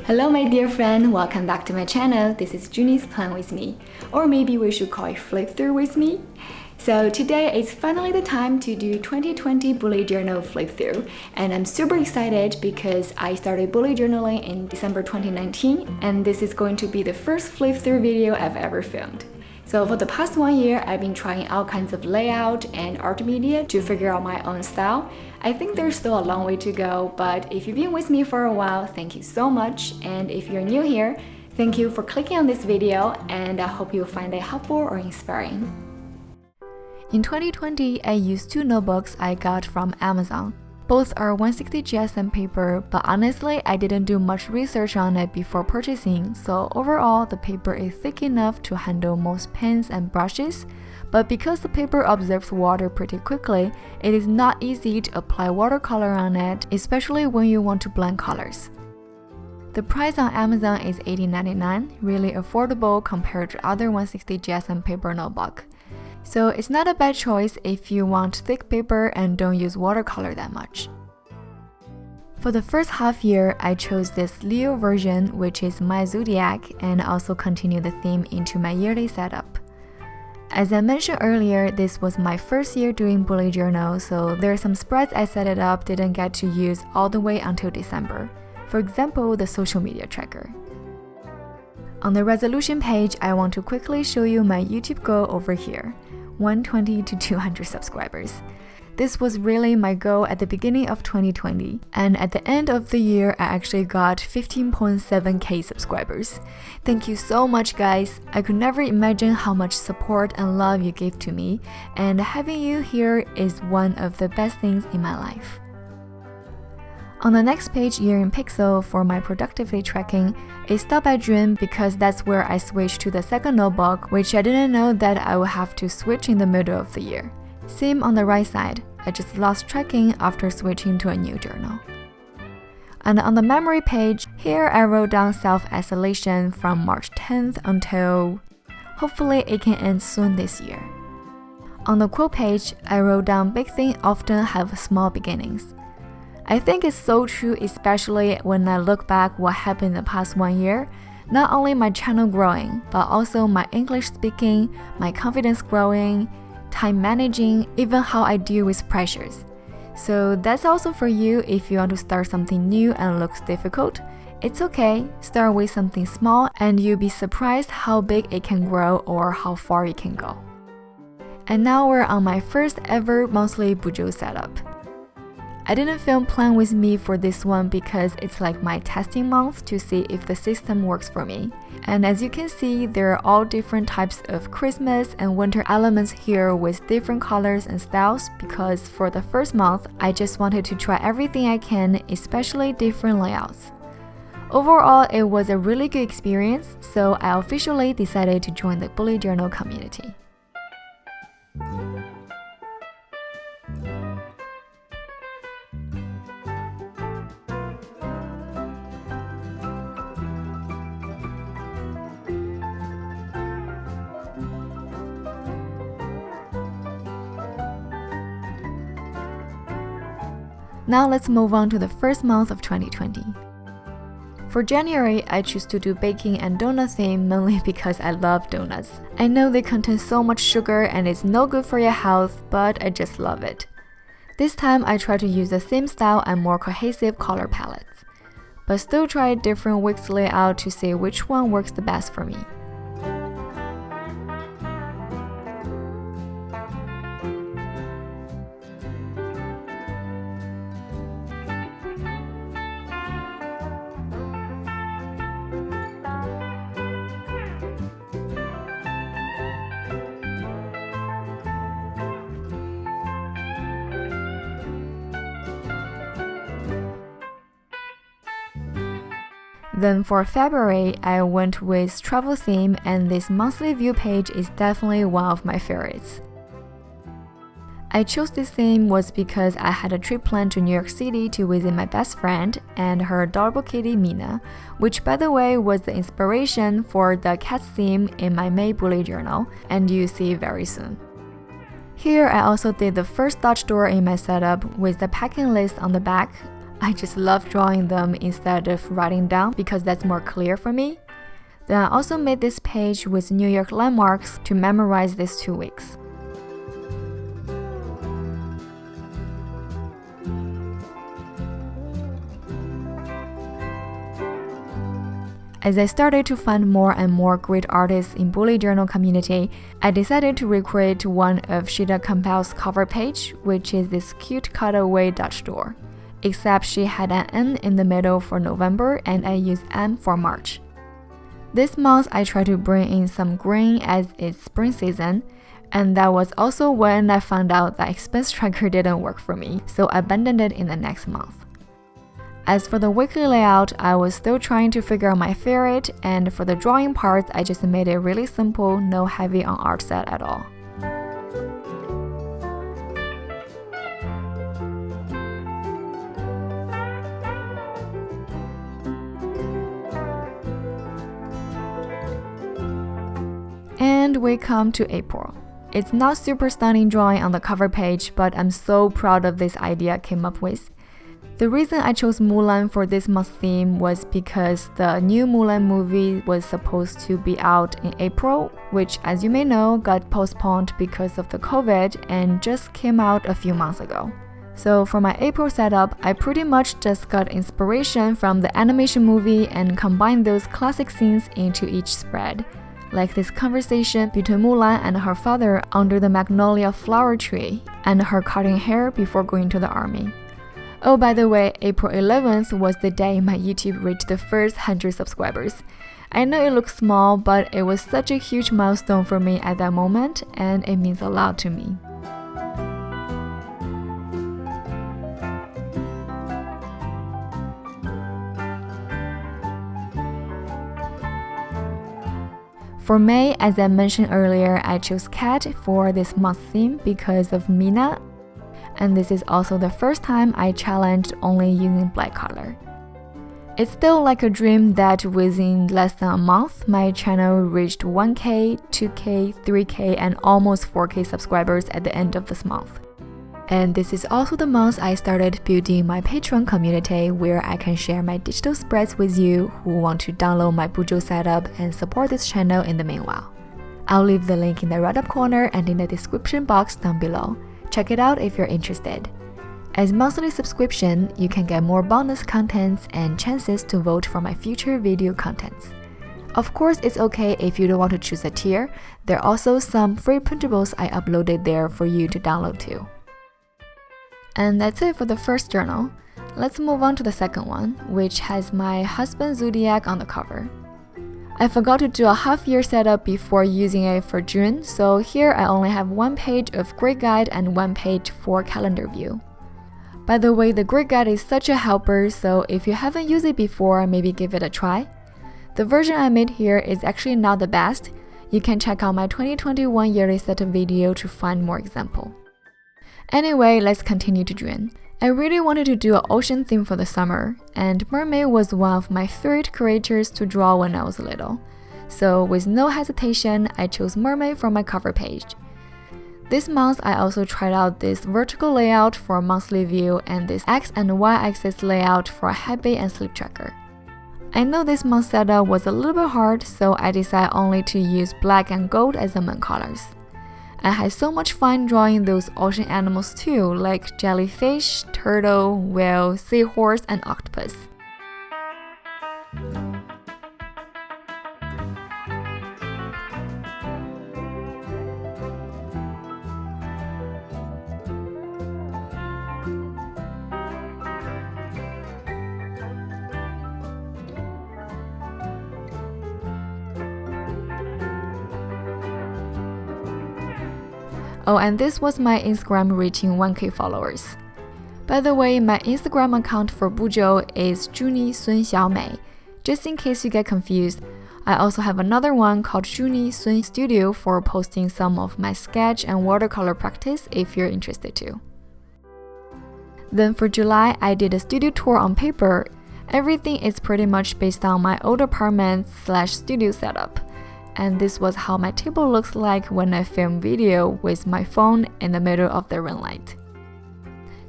Hello my dear friend, welcome back to my channel. This is Junie's Plan With Me, or maybe we should call it Flip Through With Me. So today is finally the time to do 2020 bullet journal flip through, and I'm super excited because I started bullet journaling in December 2019, and this is going to be the first flip through video I've ever filmed. So for the past 1 year, I've been trying all kinds of layout and art media to figure out my own style. I think there's still a long way to go, but if you've been with me for a while, thank you so much. And if you're new here, thank you for clicking on this video, and I hope you'll find it helpful or inspiring. In 2020, I used 2 notebooks I got from Amazon. Both are 160 GSM paper, but honestly, I didn't do much research on it before purchasing, so overall, the paper is thick enough to handle most pens and brushes, but because the paper absorbs water pretty quickly, it is not easy to apply watercolor on it, especially when you want to blend colors. The price on Amazon is $18.99, really affordable compared to other 160 GSM paper notebook. So it's not a bad choice if you want thick paper and don't use watercolor that much. For the first half year, I chose this Leo version, which is my zodiac, and also continue the theme into my yearly setup. As I mentioned earlier, this was my first year doing bullet journal, so there are some spreads I set it up didn't get to use all the way until December. For example, the social media tracker. On the resolution page, I want to quickly show you my YouTube goal over here. 120 to 200 subscribers. This was really my goal at the beginning of 2020, and at the end of the year, I actually got 15.7k subscribers. Thank you so much, guys. I could never imagine how much support and love you gave to me, and having you here is one of the best things in my life. On the next page, year in pixel, for my productivity tracking, I stopped at June because that's where I switched to the second notebook, which I didn't know that I would have to switch in the middle of the year. Same on the right side, I just lost tracking after switching to a new journal. And on the memory page, here I wrote down self-isolation from March 10th until hopefully it can end soon this year. On the quote page, I wrote down big things often have small beginnings. I think it's so true, especially when I look back what happened in the past 1 year. Not only my channel growing, but also my English speaking, my confidence growing, time managing, even how I deal with pressures. So that's also for you if you want to start something new and looks difficult. It's okay, start with something small and you'll be surprised how big it can grow or how far it can go. And now we're on my first ever monthly BUJO setup. I didn't film Plan With Me for this one because it's like my testing month to see if the system works for me. And as you can see, there are all different types of Christmas and winter elements here with different colors and styles, because for the first month, I just wanted to try everything I can, especially different layouts. Overall, it was a really good experience, so I officially decided to join the bullet journal community. Now let's move on to the first month of 2020. For January, I choose to do baking and donut theme mainly because I love donuts. I know they contain so much sugar and it's no good for your health, but I just love it. This time I try to use the same style and more cohesive color palettes, but still try different wicks layout to see which one works the best for me. Then for February, I went with travel theme, and this monthly view page is definitely one of my favorites. I chose this theme was because I had a trip planned to New York City to visit my best friend and her adorable kitty Mina, which by the way was the inspiration for the cat theme in my May bullet journal, and you'll see very soon. Here I also did the first Dutch door in my setup with the packing list on the back. I just love drawing them instead of writing down because that's more clear for me. Then I also made this page with New York landmarks to memorize these 2 weeks. As I started to find more and more great artists in bullet journal community, I decided to recreate one of Shida Campbell's cover page, which is this cute cutaway Dutch door. Except she had an N in the middle for November and I used M for March. This month I tried to bring in some green as it's spring season, and that was also when I found out that expense tracker didn't work for me, so I abandoned it in the next month. As for the weekly layout, I was still trying to figure out my favorite, and for the drawing parts, I just made it really simple, no heavy on art set at all. And we come to April. It's not super stunning drawing on the cover page, but I'm so proud of this idea I came up with. The reason I chose Mulan for this month's theme was because the new Mulan movie was supposed to be out in April, which, as you may know, got postponed because of the COVID and just came out a few months ago. So for my April setup, I pretty much just got inspiration from the animation movie and combined those classic scenes into each spread, like this conversation between Mulan and her father under the magnolia flower tree, and her cutting hair before going to the army. Oh, by the way, April 11th was the day my YouTube reached the first 100 subscribers. I know it looks small, but it was such a huge milestone for me at that moment, and it means a lot to me. For May, as I mentioned earlier, I chose cat for this month's theme because of Mina. And this is also the first time I challenged only using black color. It's still like a dream that within less than a month, my channel reached 1K, 2K, 3K, and almost 4K subscribers at the end of this month. And this is also the month I started building my Patreon community where I can share my digital spreads with you who want to download my BUJO setup and support this channel in the meanwhile. I'll leave the link in the right up corner and in the description box down below. Check it out if you're interested. As monthly subscription, you can get more bonus contents and chances to vote for my future video contents. Of course, it's okay if you don't want to choose a tier. There are also some free printables I uploaded there for you to download too. And that's it for the first journal. Let's move on to the second one, which has my husband's zodiac on the cover. I forgot to do a half-year setup before using it for June, so here I only have one page of grid guide and one page for calendar view. By the way, the grid guide is such a helper, so if you haven't used it before, maybe give it a try. The version I made here is actually not the best. You can check out my 2021 yearly setup video to find more examples. Anyway, let's continue to June. I really wanted to do an ocean theme for the summer, and mermaid was one of my favorite creatures to draw when I was little. So with no hesitation, I chose mermaid for my cover page. This month, I also tried out this vertical layout for a monthly view and this X and Y axis layout for a habit and sleep tracker. I know this month's setup was a little bit hard, so I decided only to use black and gold as the main colors. I had so much fun drawing those ocean animals too, like jellyfish, turtle, whale, seahorse, and octopus. Oh, and this was my Instagram reaching 1K followers. By the way, my Instagram account for BUJO is Juni Sun Xiaomei. Just in case you get confused, I also have another one called Juni Sun Studio for posting some of my sketch and watercolor practice if you're interested too. Then for July, I did a studio tour on paper. Everything is pretty much based on my old apartment/studio setup. And this was how my table looks like when I film video with my phone in the middle of the ring light.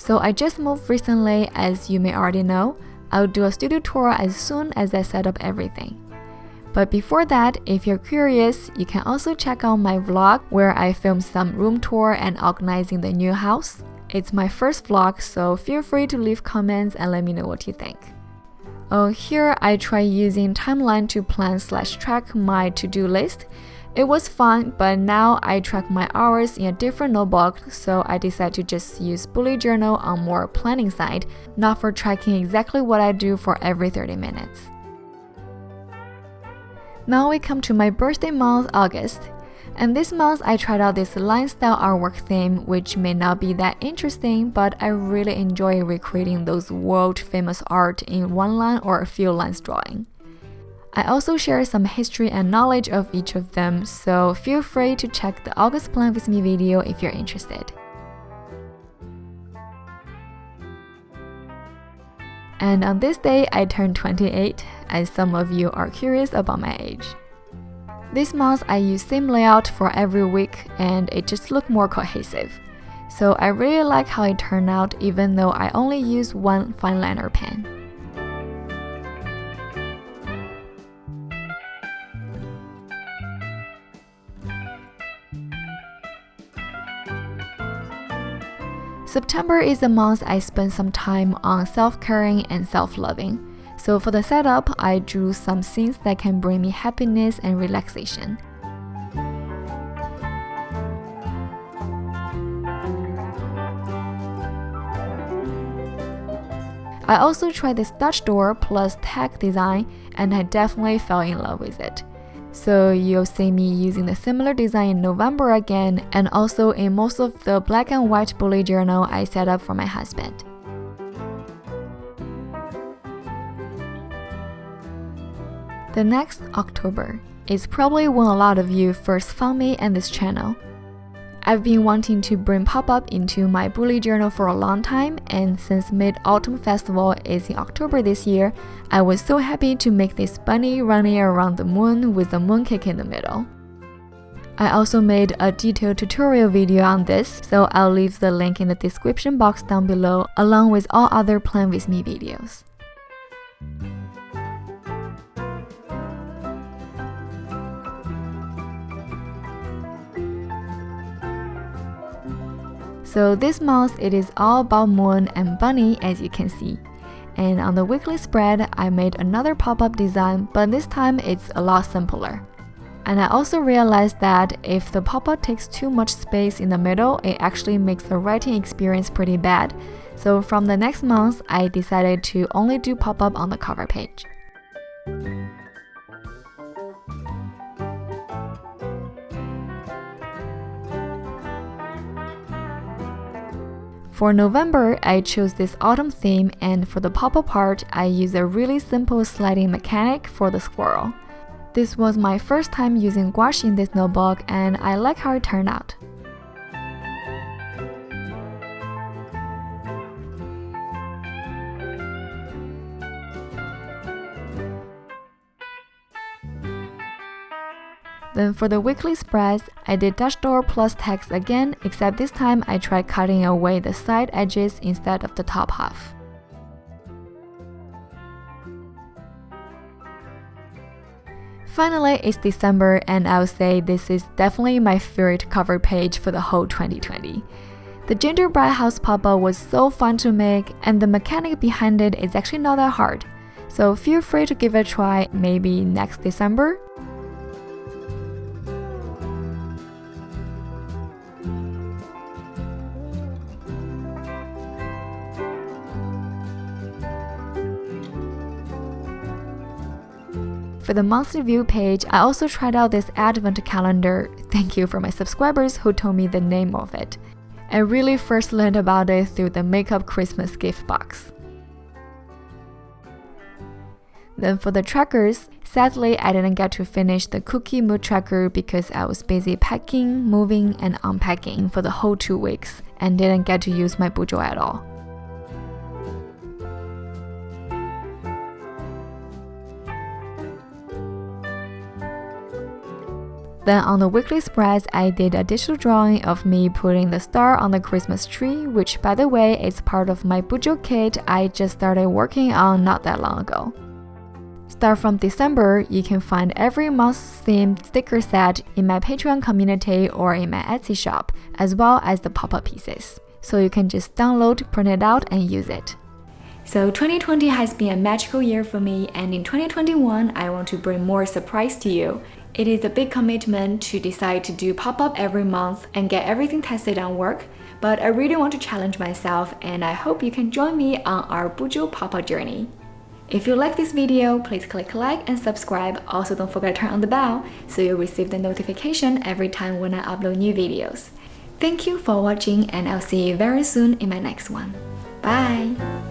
So I just moved recently, as you may already know. I'll do a studio tour as soon as I set up everything. But before that, if you're curious, you can also check out my vlog where I filmed some room tour and organizing the new house. It's my first vlog, so feel free to leave comments and let me know what you think. Oh, here I try using timeline to plan/track my to-do list. It was fun, but now I track my hours in a different notebook, so I decided to just use bullet journal on more planning side, not for tracking exactly what I do for every 30 minutes. Now we come to my birthday month, August. And this month I tried out this line style artwork theme, which may not be that interesting, but I really enjoy recreating those world famous art in one line or a few lines drawing. I also share some history and knowledge of each of them, so feel free to check the August Plan With Me video if you're interested. And on this day, I turned 28, as some of you are curious about my age. This month, I use same layout for every week, and it just looked more cohesive. So I really like how it turned out, even though I only use one fineliner pen. September is the month I spend some time on self-caring and self-loving. So for the setup, I drew some scenes that can bring me happiness and relaxation. I also tried this Dutch door plus tag design, and I definitely fell in love with it. So you'll see me using the similar design in November again, and also in most of the black and white bullet journal I set up for my husband. The next October is probably when a lot of you first found me and this channel. I've been wanting to bring pop-up into my bullet journal for a long time, and since Mid-Autumn Festival is in October this year, I was so happy to make this bunny running around the moon with the mooncake in the middle. I also made a detailed tutorial video on this, so I'll leave the link in the description box down below, along with all other Plan With Me videos. So this month it is all about moon and bunny, as you can see. And on the weekly spread, I made another pop-up design, but this time it's a lot simpler. And I also realized that if the pop-up takes too much space in the middle, it actually makes the writing experience pretty bad. So from the next month, I decided to only do pop-up on the cover page. For November, I chose this autumn theme, and for the pop-up part, I used a really simple sliding mechanic for the squirrel. This was my first time using gouache in this notebook, and I like how it turned out. Then for the weekly spreads, I did Dutch door plus text again, except this time I tried cutting away the side edges instead of the top half. Finally, it's December, and I would say this is definitely my favorite cover page for the whole 2020. The gingerbread house pop-up was so fun to make, and the mechanic behind it is actually not that hard. So feel free to give it a try, maybe next December. For the monthly view page, I also tried out this advent calendar. Thank you for my subscribers who told me the name of it. I really first learned about it through the Makeup Christmas gift box. Then for the trackers, sadly I didn't get to finish the cookie mood tracker because I was busy packing, moving, and unpacking for the whole 2 weeks and didn't get to use my BUJO at all. Then on the weekly spreads, I did a digital drawing of me putting the star on the Christmas tree, which by the way is part of my BUJO kit I just started working on not that long ago. Start from December, you can find every month's themed sticker set in my Patreon community or in my Etsy shop, as well as the pop-up pieces. So you can just download, print it out, and use it. So 2020 has been a magical year for me, and in 2021, I want to bring more surprise to you. It is a big commitment to decide to do pop-up every month and get everything tested on work, but I really want to challenge myself, and I hope you can join me on our BUJO pop-up journey. If you like this video, please click like and subscribe. Also, don't forget to turn on the bell so you'll receive the notification every time when I upload new videos. Thank you for watching, and I'll see you very soon in my next one. Bye!